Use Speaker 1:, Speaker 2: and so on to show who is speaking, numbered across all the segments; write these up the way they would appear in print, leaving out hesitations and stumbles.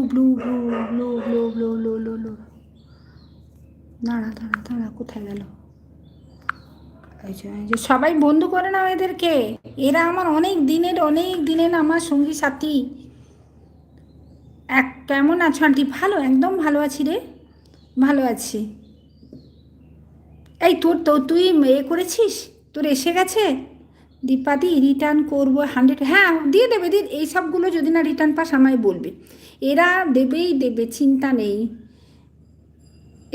Speaker 1: Blue blue blue blue blue blue blue blue. দাঁড়া দাঁড়া দাঁড়া, কোথায় গেল? এই যে সবাই বন্ধু করে নাও এদেরকে। এরা আমার অনেক দিনের আমার সঙ্গী সাথী। কেমন আছো আন্টি? ভালো, একদম ভালো আছি রে, ভালো আছি। এই তুই করেছিস? তোর এসে গেছে? দীপাদি রিটার্ন করবো 100, হ্যাঁ দিয়ে দেবে এই সবগুলো যদি না রিটার্ন পাস আমায় বলবে। এরা দেবেই দেবে, চিন্তা নেই।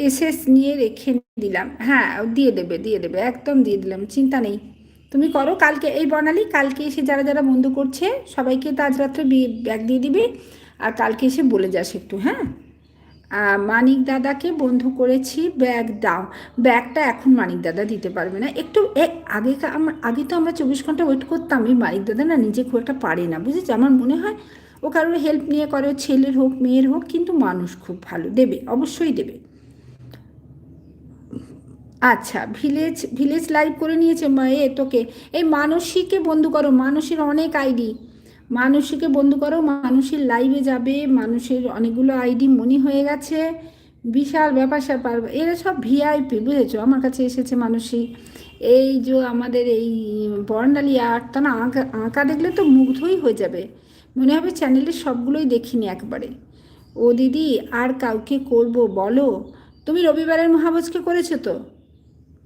Speaker 1: এসএস নিয়ে রেখে দিলাম, হ্যাঁ দিয়ে দেবে একদম দিয়ে দিলাম, চিন্তা নেই। তুমি করো কালকে, এই বর্ণালী কালকে এসে যারা যারা বন্ধু করছে সবাইকে তো আজ রাত্রে ব্যাগ দিয়ে দিবি। আর কালকে এসে বলে যাস একটু, হ্যাঁ। মানিক দাদাকে বন্ধু করেছি, ব্যাগ দাও। ব্যাগটা এখন মানিক দাদা দিতে পারবে না, একটু আগে তো আমরা 24 ঘন্টা ওয়েট করতাম। এই মানিক দাদা না নিজে খুব একটা পারে না, বুঝেছি। আমার মনে হয় ও কারোর হেল্প নিয়ে করে, ছেলের হোক মেয়ের হোক, কিন্তু মানুষ খুব ভালো, দেবে অবশ্যই দেবে। আচ্ছা, ভিলেজ লাইভ করে নিয়েছে তোকে। এই মানসীকে বন্ধু করো, মানুষের অনেক আইডি। মানুষীকে বন্ধু করো, মানুষের লাইভে যাবে, মানুষের অনেকগুলো আইডি মনি হয়ে গেছে। বিশাল ব্যাপার স্যাপার, এরা সব ভিআইপি, বুঝেছো। আমার কাছে এসেছে মানুষই। এই যে আমাদের এই বর্ণালী আর্টটা না, আঁকা আঁকা দেখলে তো মুগ্ধই হয়ে যাবে, মনে হবে চ্যানেলের সবগুলোই দেখিনি একবারে। ও দিদি আর কাউকে করব বলো? তুমি রবিবারের মহাভোজকে করেছো তো?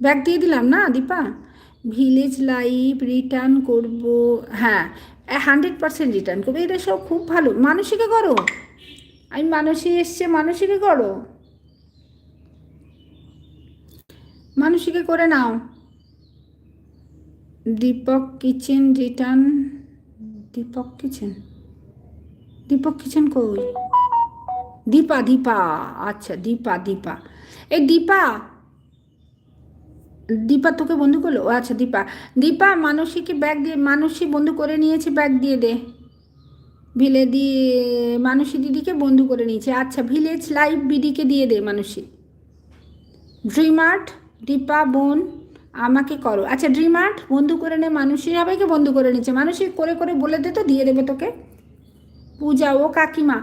Speaker 1: ব্যাগ দিয়ে দিলাম না দীপা? ভিলেজ লাইভ রিটার্ন করব, হ্যাঁ 100% রিটার্ন করবো। এটা সব খুব ভালো, মানসিকে করো। আমি মানসী এসছে, মানসিকে করো, মানসিকে করে নাও। Deepak kitchen return, Deepak kitchen, Deepak kitchen কই? দীপা দীপা, আচ্ছা দীপা। এই দীপা, দীপা তোকে বন্ধু করলো? ও আচ্ছা দীপা। দীপা মানসীকে ব্যাগ দিয়ে, মানসী বন্ধু করে নিয়েছে, ব্যাগ দিয়ে দে। দিয়ে মানসী দিদিকে বন্ধু করে নিয়েছে, আচ্ছা ভিলেজ লাইভ বিডিকে দিয়ে দে মানসী। ড্রিম আর্ট দীপা বোন আমাকে করো, আচ্ছা ড্রিম আর্ট বন্ধু করে নে, মানসী সবাইকে বন্ধু করে নিচ্ছে, মানসী করে করে বলে দে তো, দিয়ে দেবে তোকে। পূজা ও কাকিমা,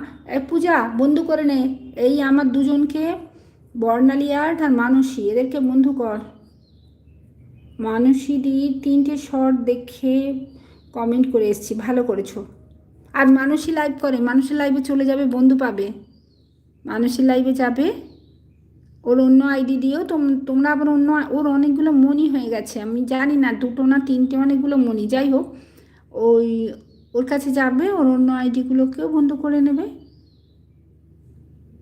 Speaker 1: পূজা বন্ধু করে নে, এই আমার দুজনকে, বর্ণালী আর্ট আর মানসী, এদেরকে বন্ধু কর। মানসী দি 3টে শর্ট দেখে কমেন্ট করে এসছি, ভালো করেছো। আর মানসী লাইভ করে, মানুষের লাইভে চলে যাবে, বন্ধু পাবে। মানুষের লাইভে যাবে, ওর অন্য আইডি দিয়েও তোমরা আবার অন্য, ওর অনেকগুলো মনি হয়ে গেছে, আমি জানি না 2টো না 3টে, অনেকগুলো মনি, যাই হোক ওই ওর কাছে যাবে, ওর অন্য আইডিগুলোকেও বন্ধ করে নেবে।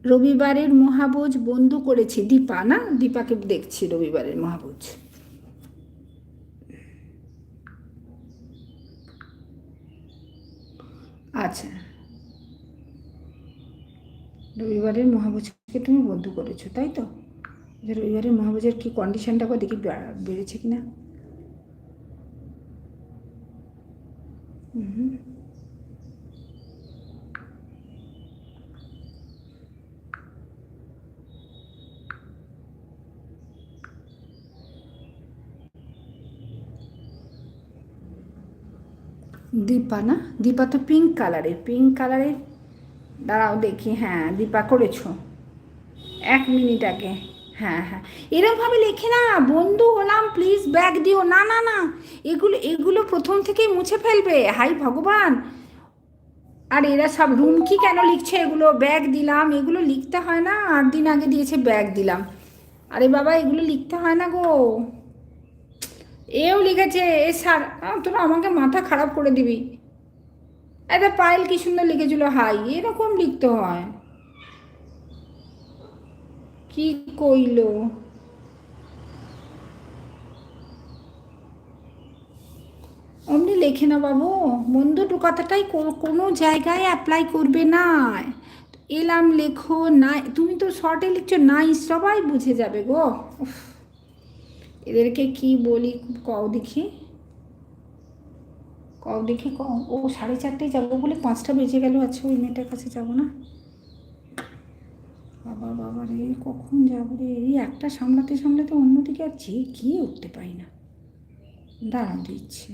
Speaker 1: রবিবারের মহাভোজ বন্ধু করেছি দীপা, না দীপাকে দেখছি রবিবারের মহাভোজ। আচ্ছা, রবিবারের মহাভোজকে তুমি বন্ধু করেছো তাই তো? রবিবারের মহাভোজের কি কন্ডিশনটা করে দেখি বেড়েছে কিনা। দীপা না, দীপা তো পিঙ্ক কালারের, দাঁড়াও দেখি, হ্যাঁ দীপা করেছো 1 মিনিট আগে। হ্যাঁ হ্যাঁ, এরমভাবে লেখে না, বন্ধু হলাম প্লিজ ব্যাগ দিও, না না না, এগুলো এগুলো প্রথম থেকেই মুছে ফেলবে, হাই ভগবান। আর এরা সব রুমকি কেন লিখছে এগুলো, ব্যাগ দিলাম, এগুলো লিখতে হয় না, 8 দিন আগে দিয়েছে ব্যাগ দিলাম। আরে বাবা এগুলো লিখতে হয় না গো। এও লিখেছে এ স্যার, তোরা আমাকে মাথা খারাপ করে দিবি। এটা পায়েল কি সুন্দর লিখেছিল, হাই, এরকম লিখতে হয়? কি কইলো? অমনি লেখে না বাবু, বন্ধুর কথাটাই কোনো জায়গায় অ্যাপ্লাই করবে না। এলাম লেখো না, তুমি তো শর্টে লিখছো নাই, সবাই বুঝে যাবে গো। উফ, এদেরকে কি বলি, কও দেখি, কও দেখি কও। ও 4:30টায় যাবো বলে 5টা বেজে গেল, আচ্ছা ওই মেয়েটার কাছে যাবো না। বাবা বাবা রে, কখন যাবো রে, এই একটা সামলাতে সামলাতে অন্যদিকে আর যে গিয়ে উঠতে পারি না। দাঁড়াও দিচ্ছে।